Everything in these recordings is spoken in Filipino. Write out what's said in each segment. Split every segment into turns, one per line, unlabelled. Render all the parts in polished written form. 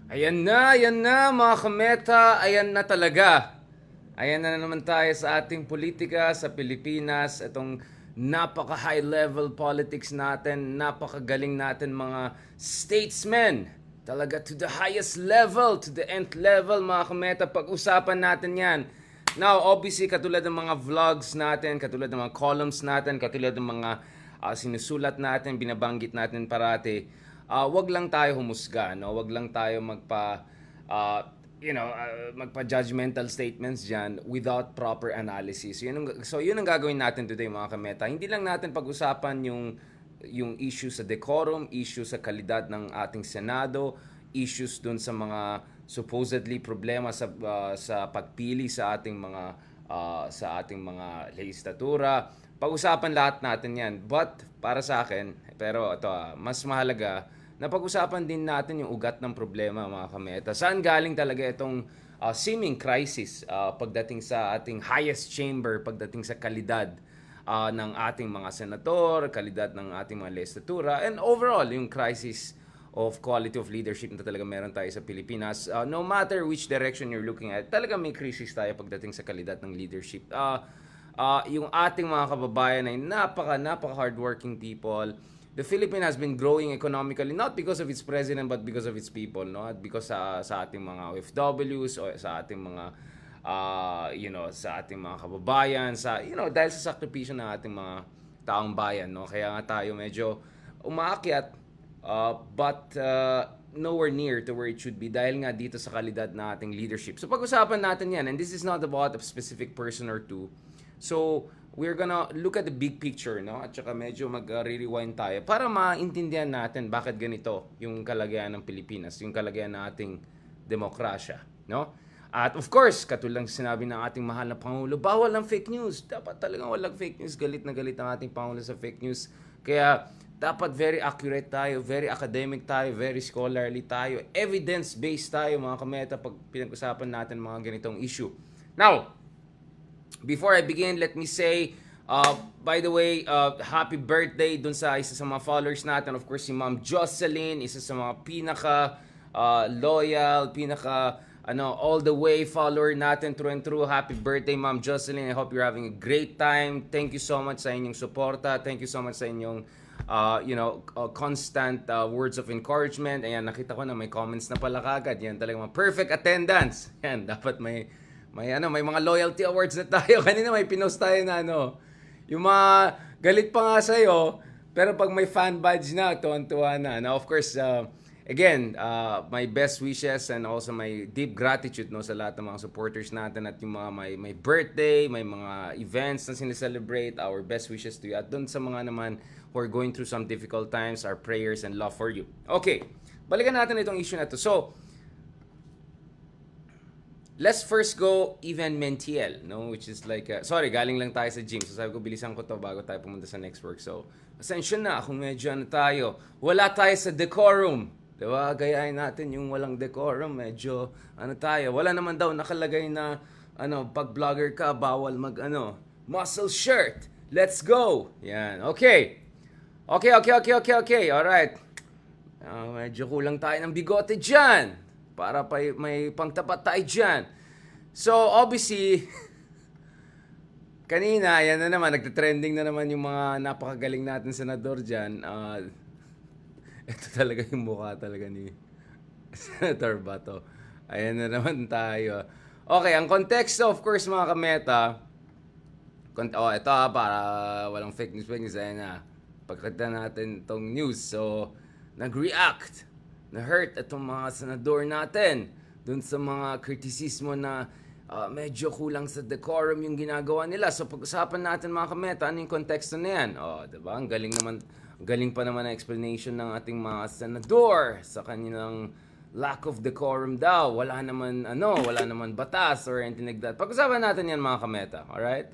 Ayan na mga kameta, ayan na talaga. Ayan na naman tayo sa ating politika sa Pilipinas. Itong napaka-high level politics natin, napakagaling natin mga statesmen. Talaga to the highest level, to the nth level mga kameta. Pag-usapan natin yan. Now, obviously, katulad ng mga vlogs natin, katulad ng mga columns natin, katulad ng mga sinusulat natin, binabanggit natin parati, wag lang tayo humusga, no? Wag lang tayo uh, magpa-judgmental statements diyan without proper analysis. Yun ang gagawin natin today mga kameta. Hindi lang natin pag-usapan yung issue sa decorum, issue sa kalidad ng ating Senado, issues dun sa mga supposedly problema sa pagpili sa ating mga legislatura. Pag-usapan lahat natin 'yan. But para sa akin, pero ito mas mahalaga na pag-usapan din natin yung ugat ng problema mga kameta. Saan galing talaga itong seeming crisis pagdating sa ating highest chamber, pagdating sa kalidad ng ating mga senador, kalidad ng ating mga legislatura, and overall yung crisis of quality of leadership na talaga meron tayo sa Pilipinas. No matter which direction you're looking at, talaga may crisis tayo pagdating sa kalidad ng leadership. Yung ating mga kababayan ay napaka hardworking people. The Philippines has been growing economically not because of its president but because of its people, no? At because sa ating mga OFWs o sa ating mga sa ating mga kababayan, dahil sa sakripisyo ng ating mga taong bayan, no? Kaya nga tayo medyo umaakyat but nowhere near to where it should be dahil nga dito sa kalidad ng ating leadership. So pag-usapan natin 'yan, and this is not about a specific person or two. So we're gonna look at the big picture, no? At saka medyo mag-rewind tayo para maintindihan natin bakit ganito yung kalagayan ng Pilipinas, yung kalagayan ng ating demokrasya, no? At of course, katulad ng sinabi ng ating mahal na Pangulo, bawal ang fake news. Dapat talagang walang fake news. Galit na galit ang ating Pangulo sa fake news. Kaya dapat very accurate tayo, very academic tayo, very scholarly tayo, evidence-based tayo mga kameta pag pinag-usapan natin mga ganitong issue. Now, before I begin, let me say, by the way, happy birthday dun sa isa sa mga followers natin. Of course, si Ma'am Jocelyn, isa sa mga loyal, all the way follower natin through and through. Happy birthday, Ma'am Jocelyn. I hope you're having a great time. Thank you so much sa inyong suporta. Thank you so much sa inyong constant words of encouragement. Ayan, nakita ko na may comments na pala kagad. Yan talaga mga perfect attendance. Yan, dapat may mga loyalty awards na tayo. Kanina may pinost tayo na yung mga galit pa nga sa'yo, pero pag may fan badge na, tuwan-tuwa na. Now, of course, again, my best wishes and also my deep gratitude sa lahat ng mga supporters natin at yung mga may birthday, may mga events na sineselebrate. Our best wishes to you. At doon sa mga naman who are going through some difficult times, our prayers and love for you. Okay, balikan natin itong issue na to. So, let's first go even mentiel, no? Which is like, galing lang tayo sa gym. So sabi ko, bilisan ko to bago tayo pumunta sa next work. So, asensya na kung medyo tayo. Wala tayo sa decorum. Diba? Gayahin natin yung walang decorum. Medyo, tayo. Wala naman daw nakalagay na, pag vlogger ka, bawal muscle shirt. Let's go. Yan. Okay. Alright. Medyo kulang tayo ng bigote dyan. Para may pangtapat tayo dyan. So, obviously, kanina, yan na naman, nagte-trending na naman yung mga napakagaling natin senador dyan. Ito talaga yung mukha talaga ni Senator BATO. Ayan na naman tayo. Okay, ang konteksto, of course, mga kameta, ito para walang fake news, ayan na. Pagkita natin itong news. So, nag-react. Na-hurt itong mga senador natin dun sa mga kritisismo na medyo kulang sa decorum yung ginagawa nila. So pag-usapan natin mga kameta, ano yung konteksto na yan? Diba? Ang galing pa naman ang explanation ng ating mga senador sa kanilang lack of decorum daw. Wala naman batas or anything like that. Pag-usapan natin yan mga kameta. Alright?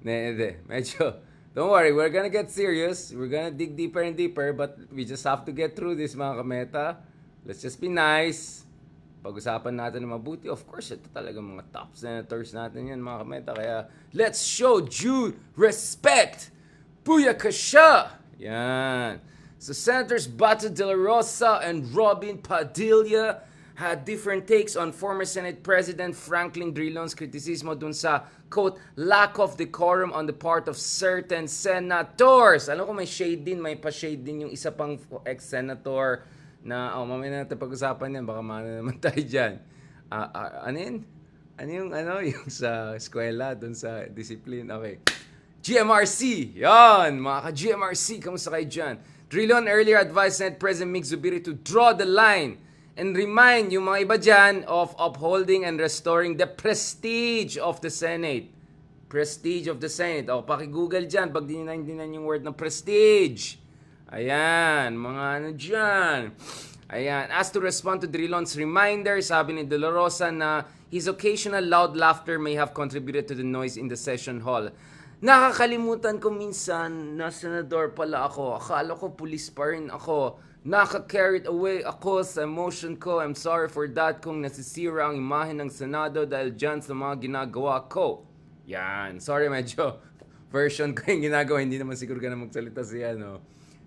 Medyo don't worry, we're gonna get serious. We're gonna dig deeper and deeper, but we just have to get through this, mga kameta. Let's just be nice. Pag-usapan natin na mabuti. Of course, ito talaga mga top senators natin yan, mga kameta. Kaya, let's show due respect. Booyakasha! Yan. So Senators Bato de la Rosa and Robin Padilla had different takes on former Senate President Franklin Drilon's kritisismo dun sa, quote, lack of decorum on the part of certain senators. Alam ko may shade din, may pa-shade din yung isa pang ex-senator na, mamaya na natin pag-usapan yan, baka mana naman tayo dyan. Ano yun? Yung sa eskwela, dun sa discipline. Okay. GMRC! Yan! Mga ka-GMRC, kamusta kayo dyan? Drilon earlier advised Senate President Mig Zubiri to draw the line and remind yung mga iba dyan of upholding and restoring the prestige of the Senate. Prestige of the Senate. O, paki-google dyan pag di nyo yung word ng prestige. Ayan, mga ano dyan. Ayan, as to respond to Drilon's reminder, sabi ni De La Rosa na his occasional loud laughter may have contributed to the noise in the session hall. Nakakalimutan ko minsan na senador pala ako. Akala ko pulis pa rin ako. Naka-carried away ako sa emotion ko. I'm sorry for that kung nasisira ang imahe ng Senado dahil dyan sa mga ginagawa ko. Yan. Sorry, medyo version ko yung ginagawa. Hindi naman siguro ka na magsalita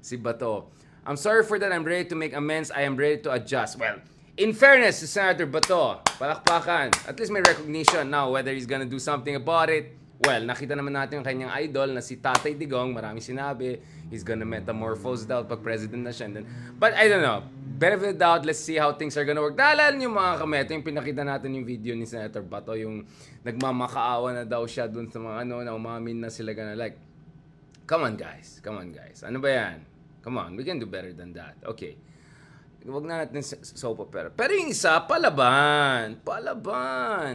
si Bato. I'm sorry for that. I'm ready to make amends. I am ready to adjust. Well, in fairness to Senator Bato, palakpakan. At least may recognition now whether he's gonna do something about it. Well, nakita naman natin yung kanyang idol na si Tatay Digong. Maraming sinabi. He's gonna metamorphose daw pag president na siya. But I don't know. Benefit of the doubt, let's see how things are gonna work. Naalala niyo mga kameto, yung pinakita natin yung video ni Senator Bato, yung nagmamakaawa na daw siya dun sa mga na umamin na sila gonna like, come on guys. Ano ba yan? Come on, we can do better than that. Okay. Huwag na natin soap opera. Pero yung isa, palaban.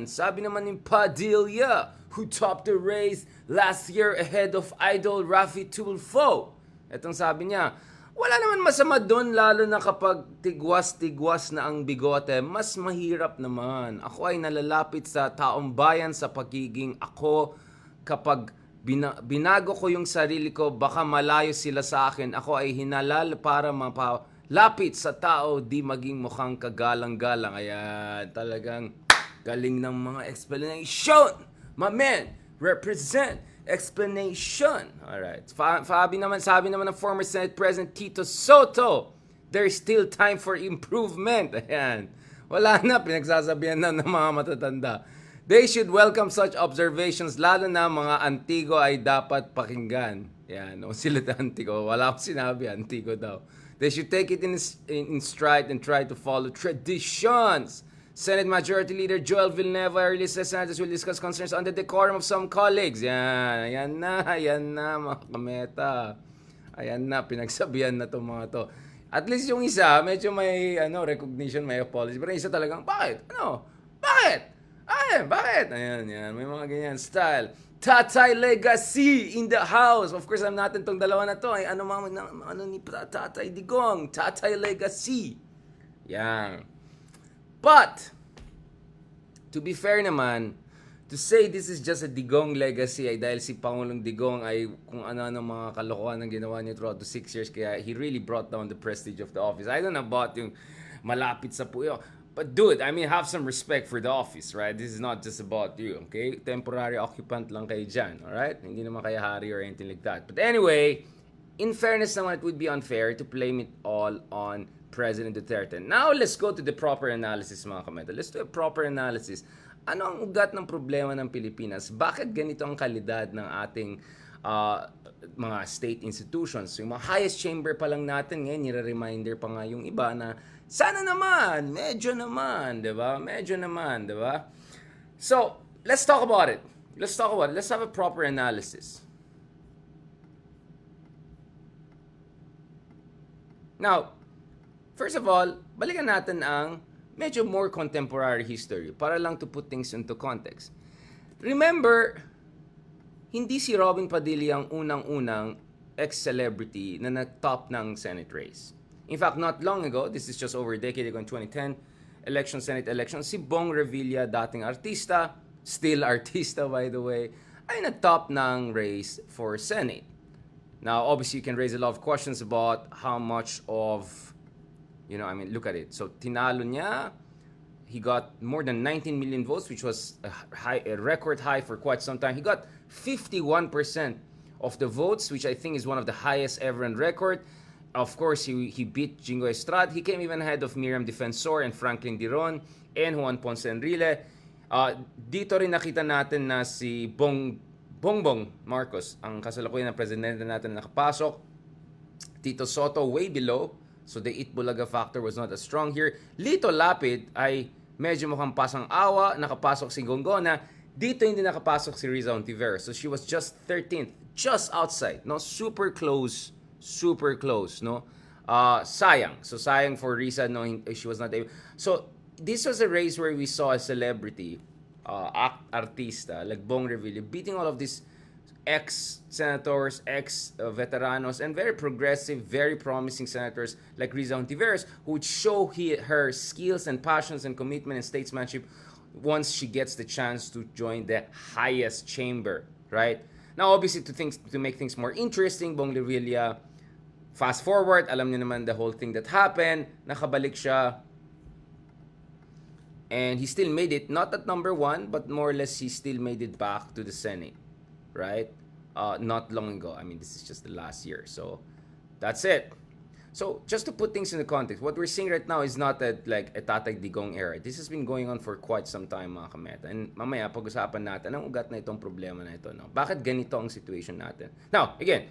Sabi naman ni Padilla, who topped the race last year ahead of idol Rafi Tulfo. Etong sabi niya, wala naman masama doon, lalo na kapag tigwas-tigwas na ang bigote, mas mahirap naman. Ako ay nalalapit sa taong bayan sa pagiging ako. Kapag binago ko yung sarili ko, baka malayo sila sa akin. Ako ay hinalal para mapalapit sa tao, di maging mukhang kagalang-galang. Ayan, talagang galing ng mga explanation. My man, represent explanation. Alright. Sabi naman ng former Senate President Tito Soto, there's still time for improvement. Ayan. Wala na, pinagsasabihan na ng mga matatanda. They should welcome such observations, lalo na mga Antigo ay dapat pakinggan. Yan, sila Antigo. Wala akong sinabi, Antigo daw. They should take it in stride and try to follow traditions. Senate Majority Leader Joel Villanueva earlier says senators will discuss concerns on the decorum of some colleagues. Yan na, mga kameta. Ayan na, pinagsabihan na itong mga to. At least yung isa, medyo may recognition, may apology. Pero yung isa talagang, bakit? Bakit? Bakit? Ayan. May mga ganyan style. Tatay Legacy in the house. Of course, alam natin tong dalawa na to. Ay, ano ni Tatay Digong? Tatay Legacy. Yan. But, to be fair naman, to say this is just a Digong legacy ay dahil si Pangulong Digong ay kung ano mga kalokohan ang ginawa niya throughout the 6 years, kaya he really brought down the prestige of the office. I don't know about yung malapit sa puyo. But dude, I mean, have some respect for the office, right? This is not just about you, okay? Temporary occupant lang kayo dyan, alright? Hindi naman kayo hari or anything like that. But anyway, in fairness naman, it would be unfair to blame it all on President Duterte. Now, let's go to the proper analysis, mga kameta. Let's do a proper analysis. Ano ang ugat ng problema ng Pilipinas? Bakit ganito ang kalidad ng ating mga state institutions? Yung mga highest chamber pa lang natin ngayon, nire-reminder pa nga yung iba na sana naman, medyo naman, di ba? So, let's talk about it. Let's have a proper analysis. Now, first of all, balikan natin ang medyo more contemporary history para lang to put things into context. Remember, hindi si Robin Padilla ang unang-unang ex-celebrity na nag-top ng Senate race. In fact, not long ago, this is just over a decade ago in 2010, Senate election, si Bong Revilla, dating artista, still artista by the way, ay nag-top ng race for Senate. Now, obviously, you can raise a lot of questions about how much of, look at it. So, tinalo niya, he got more than 19 million votes, which was a record high for quite some time. He got 51% of the votes, which I think is one of the highest ever on record. Of course, he beat Jingo Estrada. He came even ahead of Miriam Defensor and Franklin Diron and Juan Ponce Enrile. Dito rin nakita natin na si Bongbong Marcos, ang kasalukuyan na presidente natin, nakapasok. Tito Soto way below. So the Eat Bulaga factor was not as strong here. Lito Lapid ay medyo mukhang pasang-awa. Nakapasok si Gongona. Dito hindi nakapasok si Riza Ontiveros. So she was just 13th. Just outside. No? Super close, no? Sayang. So sayang for Riza, no, she was not able. So this was a race where we saw a celebrity, artista like Bong Revilla beating all of these ex-senators, ex-veteranos, and very progressive, very promising senators like Riza Ontiveros, who would show her skills and passions and commitment and statesmanship once she gets the chance to join the highest chamber, right? Now, obviously, to make things more interesting, Bong Revilla, fast forward, alam niyo naman the whole thing that happened, nakabalik siya, and he still made it, not at number 1, but more or less he still made it back to the Senate, right? Not long ago. I mean, this is just the last year. So, that's it. So, just to put things in the context, what we're seeing right now is not a Tatay Digong era. This has been going on for quite some time, mga kameta. And mamaya, pag-usapan natin, ang ugat na itong problema na ito. No? Bakit ganito ang situation natin? Now, again,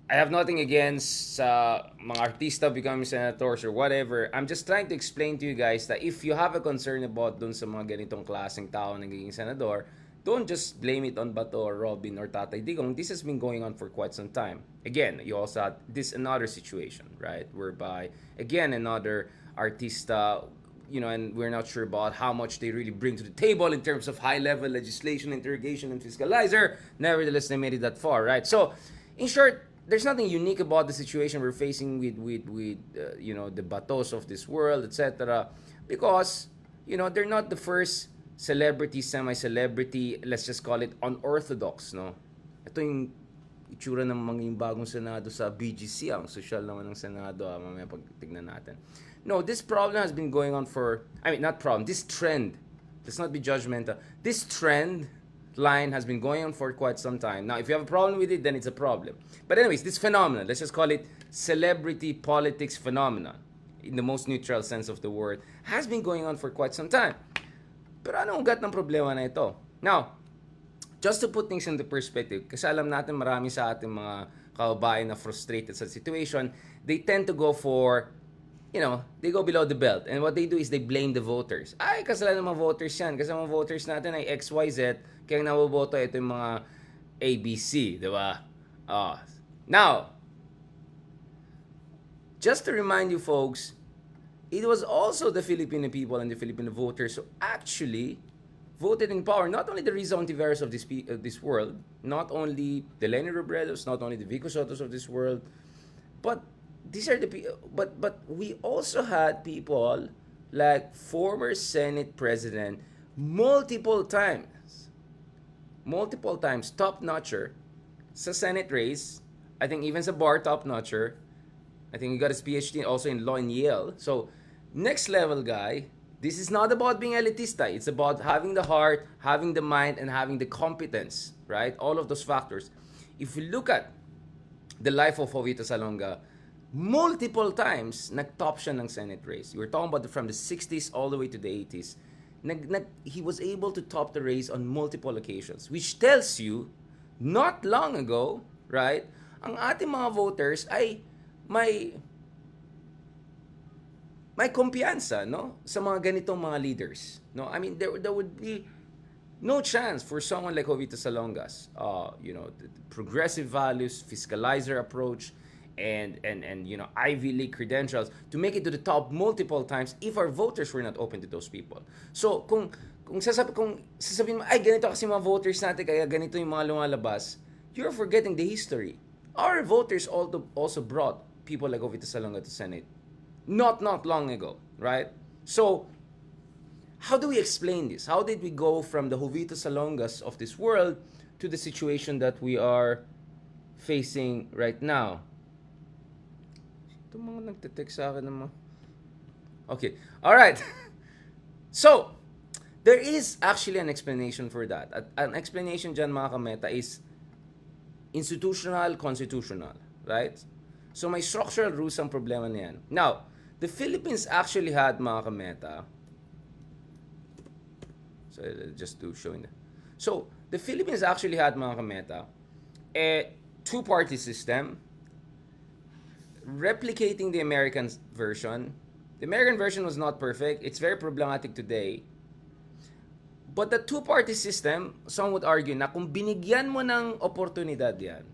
I have nothing against mga artista becoming senators or whatever. I'm just trying to explain to you guys that if you have a concern about dun sa mga ganitong klaseng tao na nagiging senador, don't just blame it on Bato or Robin or Tatay Digong. This has been going on for quite some time. Again, you also had this another situation, right? Whereby, again, another artista, you know, and we're not sure about how much they really bring to the table in terms of high-level legislation, interrogation, and fiscalizer. Nevertheless, they made it that far, right? So, in short, there's nothing unique about the situation we're facing with you know, the Batos of this world, etc. Because, you know, they're not the first celebrity, semi-celebrity, let's just call it unorthodox, no? Ito yung itsura ng mga bagong Senado sa BGC, ang social naman ng Senado, mamaya pagtignan natin. No, this problem has been going on for, I mean, not problem, this trend, let's not be judgmental, this trend line has been going on for quite some time. Now, if you have a problem with it, then it's a problem. But anyways, this phenomenon, let's just call it celebrity politics phenomenon, in the most neutral sense of the word, has been going on for quite some time. Pero anong ugat ng problema na ito? Now, just to put things into perspective, kasi alam natin marami sa ating mga kababayan na frustrated sa situation, they tend to go for, you know, they go below the belt. And what they do is they blame the voters. Ay, kasalanan ng mga voters yan. Kasi mga voters natin ay XYZ, kaya naboboto ito yung mga ABC, di ba? Now, just to remind you folks, it was also the Filipino people and the Filipino voters who actually voted in power. Not only the Riza Ontiveros of this world, not only the Leni Robredos, not only the Vico Sotos of this world, but these are the people. But we also had people like former Senate President multiple times, top-notcher sa Senate race. I think even sa bar top-notcher. I think he got his PhD also in law in Yale. So, next level guy, this is not about being elitista. It's about having the heart, having the mind, and having the competence, right? All of those factors. If we look at the life of Jovito Salonga, multiple times, nag-top siya ng Senate race. We're talking about from the 60s all the way to the 80s. He was able to top the race on multiple occasions, which tells you, not long ago, right, ang ating mga voters ay may kumpiyansa, no, sa mga ganitong mga leaders, no. I mean, there would be no chance for someone like Jovito Salongas, you know, the progressive values, fiscalizer approach, and you know, Ivy League credentials to make it to the top multiple times if our voters were not open to those people. So kung sasabihin mo, ay ganito kasi mga voters natin kaya ganito yung mga lumalabas, you're forgetting the history. Our voters also brought people like Jovito Salonga to Senate not long ago, right? So how do we explain this? How did we go from the Jovito Salongas of this world to the situation that we are facing right now? Ito mga nagte-text sa akin naman. Okay. All right. So, there is actually an explanation for that. An explanation dyan, mga kameta, is institutional, constitutional, right? So may structural roots ang problema na yan. Now, the Philippines actually had, mga kameta, so just to show you. So, the Philippines actually had, mga kameta, a two-party system replicating the American version. The American version was not perfect. It's very problematic today. But the two-party system, some would argue na kung binigyan mo ng oportunidad yan,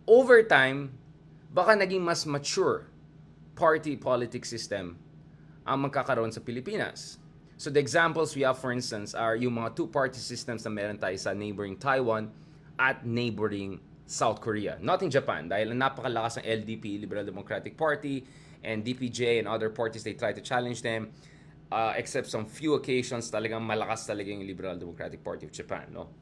over time, baka naging mas mature party politics system ang magkakaroon sa Pilipinas. So the examples we have, for instance, are yung mga two-party systems na meron tayo sa neighboring Taiwan at neighboring South Korea. Not in Japan, dahil napakalakas ng LDP, Liberal Democratic Party, and DPJ and other parties, they try to challenge them. Except some few occasions, talagang malakas talaga yung Liberal Democratic Party of Japan, no?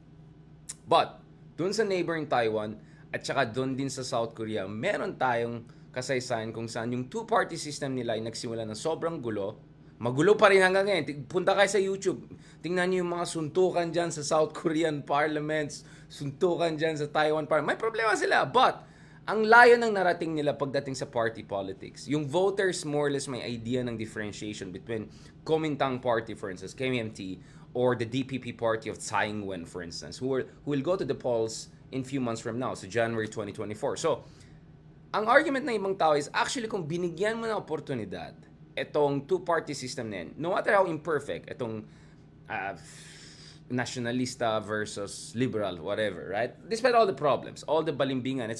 But, dun sa neighboring Taiwan, at saka dun din sa South Korea, meron tayong kasaysayan kung saan yung two-party system nila ay nagsimula ng sobrang gulo. Magulo pa rin hanggang ngayon. Punta kayo sa YouTube, tingnan niyo yung mga suntukan dyan sa South Korean parliaments, suntukan dyan sa Taiwan parliament. May problema sila, but ang layo ng narating nila pagdating sa party politics. Yung voters more or less may idea ng differentiation between Kuomintang Party, for instance, KMT, or the DPP Party of Tsai Ing-wen, for instance, who will go to the polls in few months from now, so January 2024. So, ang argument ng ibang tao is actually kung binigyan mo ng oportunidad itong two-party system na yan, no matter how imperfect, itong nationalista versus liberal, whatever, right? Despite all the problems, all the balimbingan,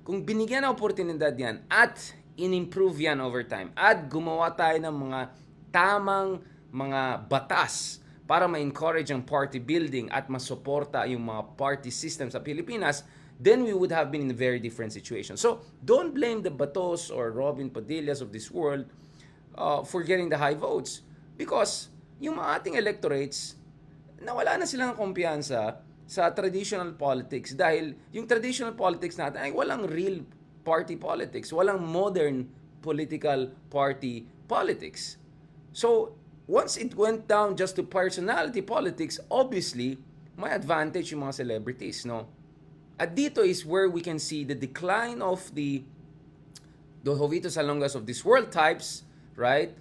kung binigyan ng oportunidad yan at in-improve yan over time at gumawa tayo ng mga tamang mga batas para ma-encourage ang party building at masuporta yung mga party system sa Pilipinas, then we would have been in a very different situation. So, don't blame the Batos or Robin Padillas of this world for getting the high votes because yung mga ating electorates, nawala na silang kumpiyansa sa traditional politics dahil yung traditional politics natin ay walang real party politics, walang modern political party politics. So, once it went down just to personality politics, obviously, may advantage yung mga celebrities, no? At dito is where we can see the decline of the Jovito Salongas of this world types, right?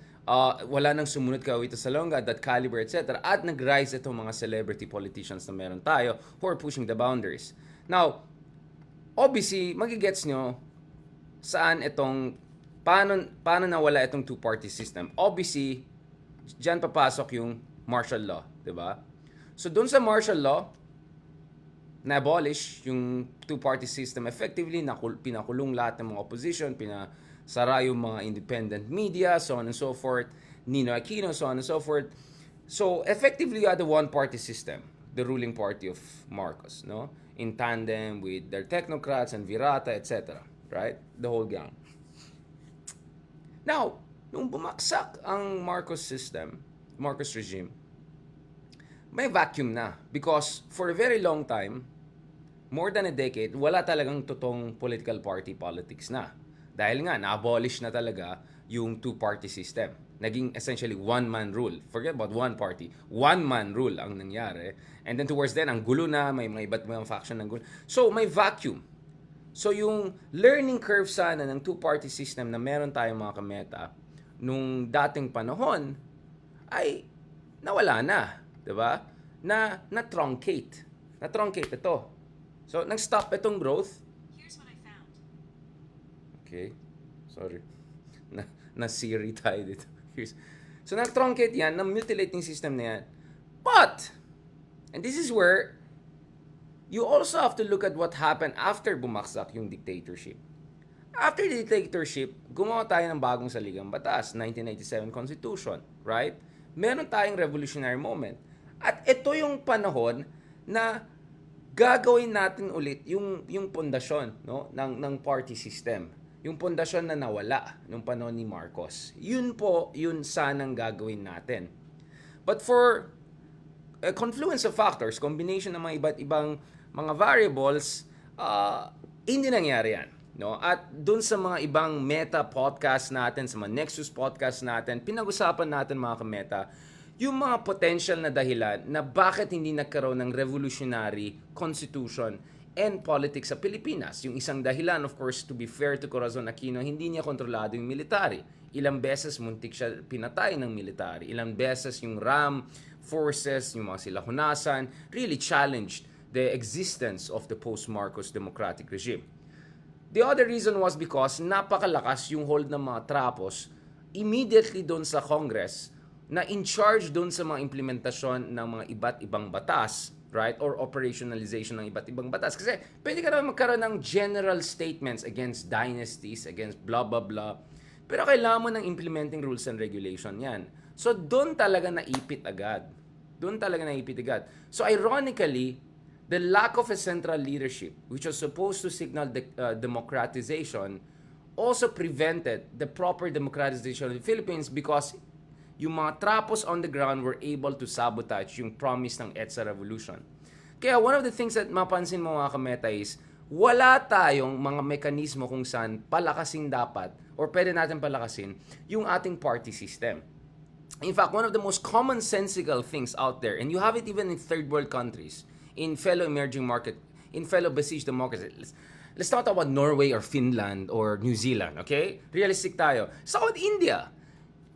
Wala nang sumunod ka Jovito Salonga, that caliber, etc. At nag-rise itong mga celebrity politicians na meron tayo who are pushing the boundaries. Now, obviously, magigets nyo saan paano nawala itong two-party system. Obviously, dyan papasok yung martial law, di ba? So, dun sa martial law, na-abolish yung two-party system effectively, pinakulong lahat ng mga opposition, pinasara yung mga independent media, so on and so forth, Nino Aquino, so on and so forth. So, effectively, you had the one-party system, the ruling party of Marcos, no? In tandem with their technocrats and Virata, etc. Right? The whole gang. Now, nung bumaksak ang Marcos system, Marcos regime, may vacuum na. Because for a very long time, more than a decade, wala talagang totoong political party politics na. Dahil nga, na-abolish na talaga yung two-party system. Naging essentially one-man rule. Forget about one party. One-man rule ang nangyari. And then towards then, ang gulo na, may mga iba't ibang faction ng gulo. So, may vacuum. So, yung learning curve sana ng two-party system na meron tayong mga kameta nung dating panahon ay nawala na. Diba? Na-truncate. Na-truncate ito. So, nag-stop itong growth.
Here's what I found.
Okay. Sorry. Na-Siri tayo dito. So, nag-truncate yan, na-mutilating system na yan. But, and this is where you also have to look at what happened after bumaksak yung dictatorship. After the dictatorship, gumawa tayo ng bagong saligang batas, 1997 Constitution, right? Meron tayong revolutionary moment. At ito yung panahon na gagawin natin ulit yung pundasyon, no, ng party system. Yung pundasyon na nawala nung panahon ni Marcos. Yun sanang gagawin natin. But for a confluence of factors, combination ng mga iba't ibang mga variables, hindi nangyari yan. No? At dun sa mga ibang meta podcast natin, sa mga Nexus podcast natin, pinag-usapan natin mga kameta, yung mga potential na dahilan na bakit hindi nagkaroon ng revolutionary constitution and politics sa Pilipinas. Yung isang dahilan, of course, to be fair to Corazon Aquino, hindi niya kontrolado yung military. Ilang beses muntik siya pinatay ng military. Ilang beses yung RAM forces, yung mga sila hunasan, really challenged the existence of the post-Marcos democratic regime. The other reason was because napakalakas yung hold ng mga trapos immediately doon sa Congress na in charge doon sa mga implementasyon ng mga iba't ibang batas, right? Or operationalization ng iba't ibang batas. Kasi pwede ka naman magkaroon ng general statements against dynasties, against blah, blah, blah. Pero kailangan mo ng implementing rules and regulation yan. So doon talaga naipit agad. Doon talaga naipit agad. So ironically, the lack of a central leadership, which was supposed to signal the democratization, also prevented the proper democratization of the Philippines because yung mga trapos on the ground were able to sabotage yung promise ng EDSA revolution. Kaya one of the things that mapansin mo mga kameta is, wala tayong mga mekanismo kung saan palakasin dapat or pwede natin palakasin yung ating party system. In fact, one of the most commonsensical things out there, and you have it even in third world countries, in fellow emerging market, in fellow besieged democracies. Let's not talk about Norway or Finland or New Zealand, okay? Realistic tayo. South India.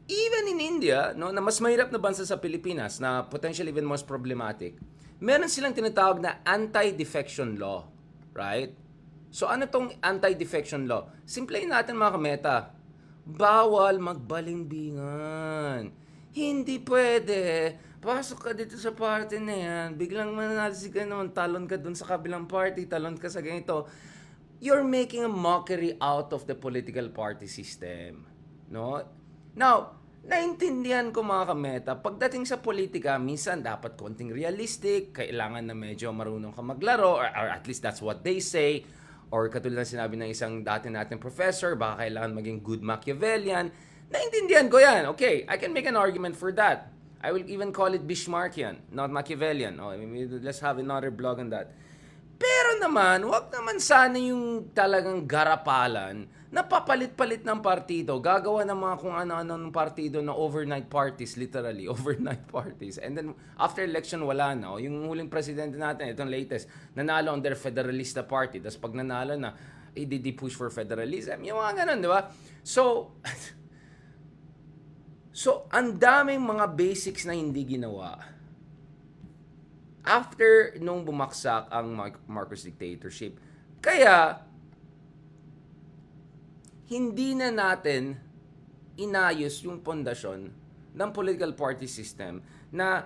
Even in India, no, na mas mahirap na bansa sa Pilipinas, na potentially even most problematic, meron silang tinatawag na anti-defection law, right? So ano tong anti-defection law? Simplahin natin mga kameta, bawal magbalimbingan. Hindi pwede. Pasok ka dito sa party na yan, biglang mananalisi ka naman, talon ka dun sa kabilang party, talon ka sa ganito. You're making a mockery out of the political party system. No? Now, naintindihan ko mga kameta, pagdating sa politika, minsan dapat konting realistic, kailangan na medyo marunong ka maglaro, or at least that's what they say, or katulad na sinabi ng isang dati nating professor, baka kailangan maging good Machiavellian. Naintindihan ko yan. Okay, I can make an argument for that. I will even call it Bismarckian, not Machiavellian. Oh, let's have another blog on that. Pero naman, wag naman sana yung talagang garapalan na papalit-palit ng partido, gagawa ng mga kung ano-ano ng partido na overnight parties, literally, overnight parties. And then, after election, wala na. Yung huling presidente natin, itong latest, nanalo on their Federalista Party. Tapos pag nanalo na, i-push for federalism. Yung mga ganun, di ba? So, ang daming mga basics na hindi ginawa. After nung bumaksak ang Marcos dictatorship. Kaya, hindi na natin inayos yung pundasyon ng political party system na,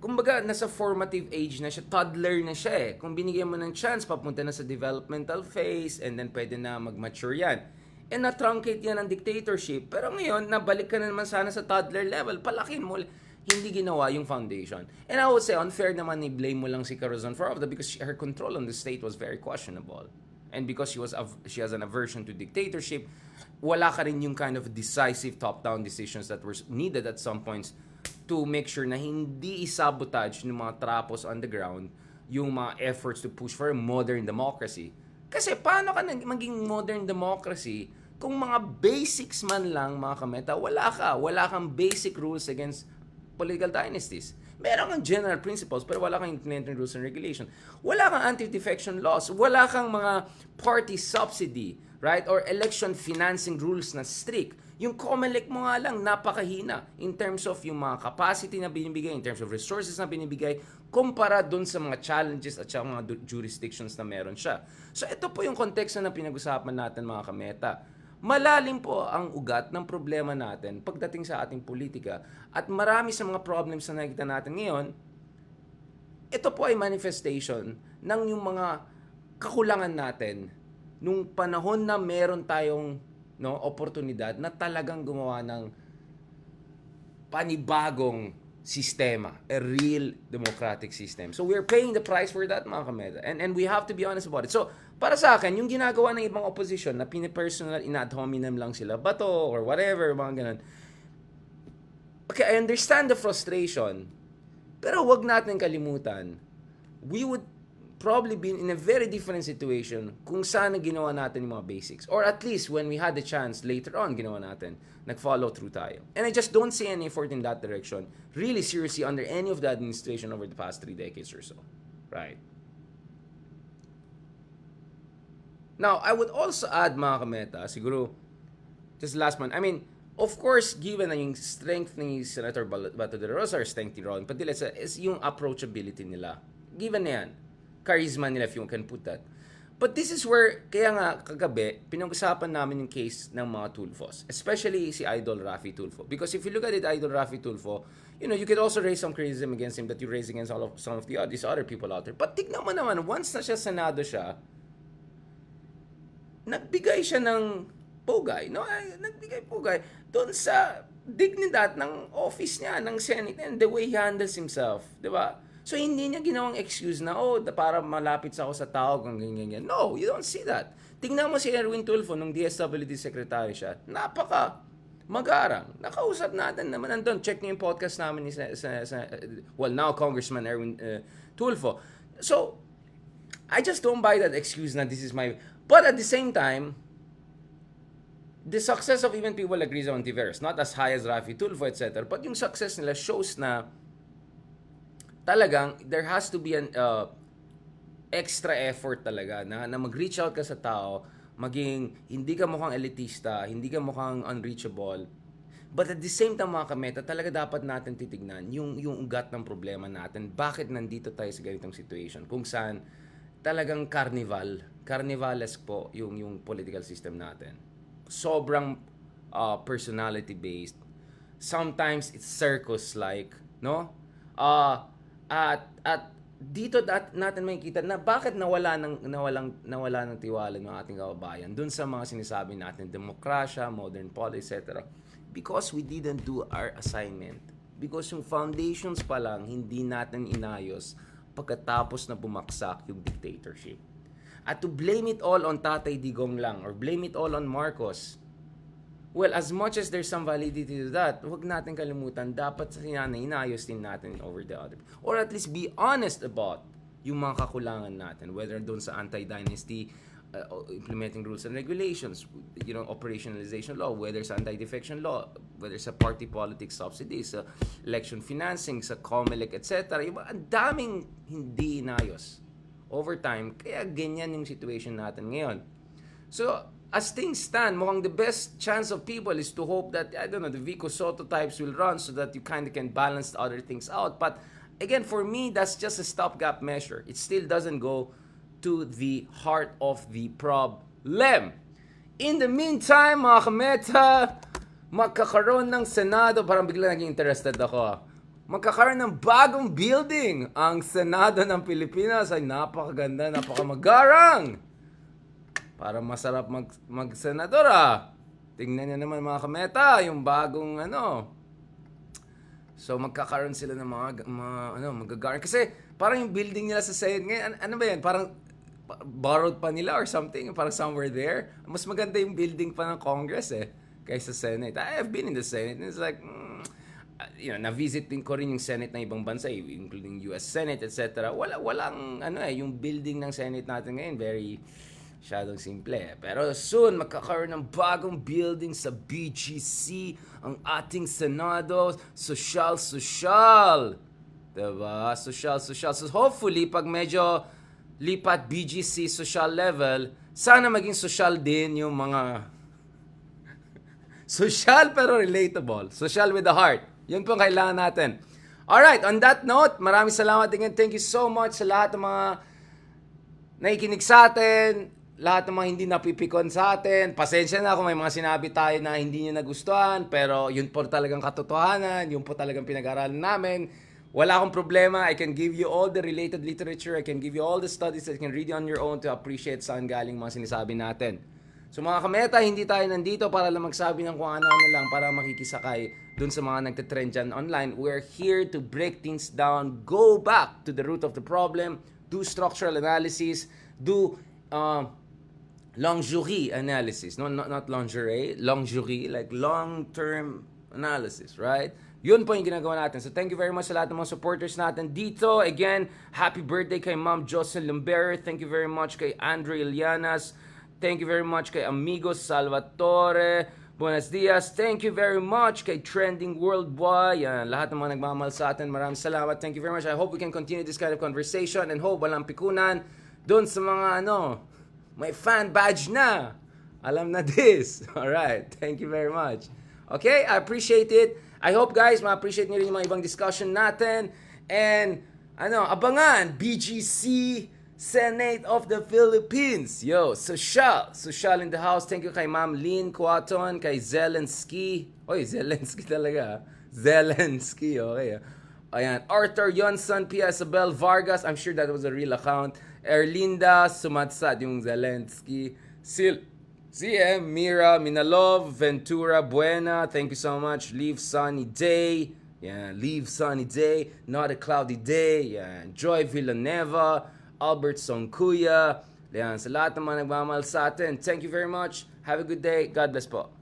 kumbaga, nasa formative age na siya, toddler na siya eh. Kung binigyan mo ng chance, papunta na sa developmental phase, and then pwede na mag-mature yan. And na-truncate yan ng dictatorship. Pero ngayon, nabalik ka na naman sana sa toddler level. Palakin mo. Hindi ginawa yung foundation. And I would say, unfair naman i-blame mo lang si Corazon for all of that because her control on the state was very questionable. And because she has an aversion to dictatorship, wala ka rin yung kind of decisive top-down decisions that were needed at some points to make sure na hindi isabotage ng mga trapos on the ground yung mga efforts to push for a modern democracy. Kasi paano ka maging modern democracy kung mga basics man lang, mga kameta, wala kang basic rules against political dynasties. Meron kang general principles pero wala kang implementing rules and regulation. Wala kang anti-defection laws. Wala kang mga party subsidy, right? Or election financing rules na strict. Yung COMELEC mo nga lang, napakahina in terms of yung mga capacity na binibigay, in terms of resources na binibigay, kumpara dun sa mga challenges at sa mga jurisdictions na meron siya. So ito po yung konteksto na pinag-usapan natin mga kameta. Malalim po ang ugat ng problema natin pagdating sa ating politika at marami sa mga problems na nakikita natin ngayon, ito po ay manifestation ng yung mga kakulangan natin nung panahon na meron tayong oportunidad na talagang gumawa ng panibagong sistema, a real democratic system. So we're paying the price for that, mga kameta. And we have to be honest about it. So, para sa akin, yung ginagawa ng ibang opposition na pinipersonal, in ad hominem lang sila, BATO or whatever, mga ganun. Okay, I understand the frustration, pero wag natin kalimutan, we would probably be in a very different situation kung sana ginawa natin yung mga basics. Or at least when we had the chance later on, ginawa natin, nag-follow through tayo. And I just don't see any effort in that direction, really seriously, under any of the administration over the past 3 decades or so. Right? Now, I would also add, mga kameta, siguro, just last month, I mean, of course, given na yung strength ni Senator Bato de Rosa or strength ni Ron Padilla is yung approachability nila. Given na yan. Charisma nila, if you can put that. But this is where, kaya nga kagabi, pinag-usapan namin yung case ng mga Tulfos. Especially si Idol Raffy Tulfo. Because if you look at it, Idol Raffy Tulfo, you could also raise some criticism against him that you raise against some of these other people out there. But tignan mo naman, once na siya Senado siya, nagbigay siya ng pugay, no? Nagbigay pugay doon sa dignidad ng office niya, ng Senate, and the way he handles himself. Di ba? So, hindi niya ginawang excuse na, para malapit sa ako sa tao, kung ganyan. No, you don't see that. Tingnan mo si Erwin Tulfo, nung DSWD secretary siya, magarang. Nakausap natin naman. Andun, check niyo yung podcast namin ni now Congressman Erwin Tulfo. So, I just don't buy that excuse na this is my... But at the same time, the success of even people like Rizal Ontiveros, not as high as Raffy Tulfo, etc., but yung success nila shows na talagang there has to be an extra effort talaga na mag-reach out ka sa tao, maging hindi ka mukhang elitista, hindi ka mukhang unreachable. But at the same time, mga kameta, talaga dapat natin titignan yung ugat ng problema natin. Bakit nandito tayo sa ganitong situation? Kung saan talagang carnivalesque po yung political system natin. Sobrang personality-based. Sometimes it's circus-like, no? At dito natin makikita na bakit nawala ng tiwala ng ating kababayan dun sa mga sinasabi natin, demokrasya, modern politics, etc. Because we didn't do our assignment. Because yung foundations pa lang hindi natin inayos pagkatapos na bumaksak yung dictatorship. At to blame it all on Tatay Digong lang or blame it all on Marcos, well, as much as there's some validity to that, huwag natin kalimutan, dapat inayos din natin over the other. Or at least be honest about yung mga kakulangan natin, whether doon sa anti-dynasty, implementing rules and regulations, operationalization law, whether sa anti-defection law, whether sa party politics subsidies, sa election financing, sa COMELEC, etc. Ang daming hindi inayos over time, kaya ganyan yung situation natin ngayon. So, as things stand, mukhang the best chance of people is to hope that, the Vico Soto types will run so that you kind of can balance the other things out. But again, for me, that's just a stopgap measure. It still doesn't go to the heart of the problem. In the meantime, mga kameta, magkakaroon ng Senado, parang bigla naging interested ako. Magkakaroon ng bagong building. Ang Senado ng Pilipinas ay napakaganda, napakamagarang. Para masarap mag-senador Tingnan niyo naman mga kameta, yung bagong So magkakaroon sila ng magagarang. Kasi parang yung building nila sa Senate ngayon, ano ba yan? Parang borrowed pa nila or something, parang somewhere there. Mas maganda yung building pa ng Congress kaysa Senate. I have been in the Senate and it's like, na-visit din ko rin yung Senate ng ibang bansa, including US Senate, etc. Walang yung building ng Senate natin ngayon, very masyadong simple. Pero soon, magkakaroon ng bagong building sa BGC, ang ating Senado, sosyal. Diba? Sosyal. So hopefully, pag medyo lipat BGC social level, sana maging social din yung mga social pero relatable. Social with the heart. Yun po ang kailangan natin. Alright, on that note, maraming salamat again. Thank you so much sa lahat ng mga nakikinig sa atin, lahat ng mga hindi napipikon sa atin. Pasensya na kung may mga sinabi tayo na hindi niyo nagustuhan, pero yun po talagang katotohanan, yun po talagang pinag-aralan namin. Wala akong problema. I can give you all the related literature. I can give you all the studies that you can read on your own to appreciate saan galing mga sinasabi natin. So mga kameta, hindi tayo nandito para lang magsabi ng kung ano-ano lang para makikisakay dun sa mga nagtitrend dyan online. We're here to break things down, go back to the root of the problem, do structural analysis, do lingerie analysis. No, not lingerie, lingerie, like long-term analysis, right? Yun po yung ginagawa natin. So thank you very much sa lahat ng mga supporters natin dito. Again, happy birthday kay Ma'am Jocelyn Lumber. Thank you very much kay Andre Ilianas. Thank you very much kay Amigos Salvatore. Buenos dias. Thank you very much kay Trending Worldwide. Yan, lahat ng mga nagmamahal sa atin. Maraming salamat. Thank you very much. I hope we can continue this kind of conversation and hope walang pikunan doon sa mga may fan badge na. Alam na this. Alright, thank you very much. Okay, I appreciate it. I hope guys, ma-appreciate nyo rin yung mga ibang discussion natin. And, abangan, BGC Senate of the Philippines. Yo, social in the house. Thank you kay Ma'am Lynn Quaton, kay Zelensky. Oy, Zelensky talaga. Zelensky, okay. Ayan, Arthur Yonson, Pia Isabel Vargas. I'm sure that was a real account. Erlinda Sumatsat, yung Zelensky. CM, Mira, Minalov, Ventura, Buena, thank you so much. Leave Sunny Day, Leave Sunny Day, Not a Cloudy Day, Joy Villanueva, Albert Songkuya, sa lahat ng mga nagmamahal sa atin, thank you very much. Have a good day. God bless po.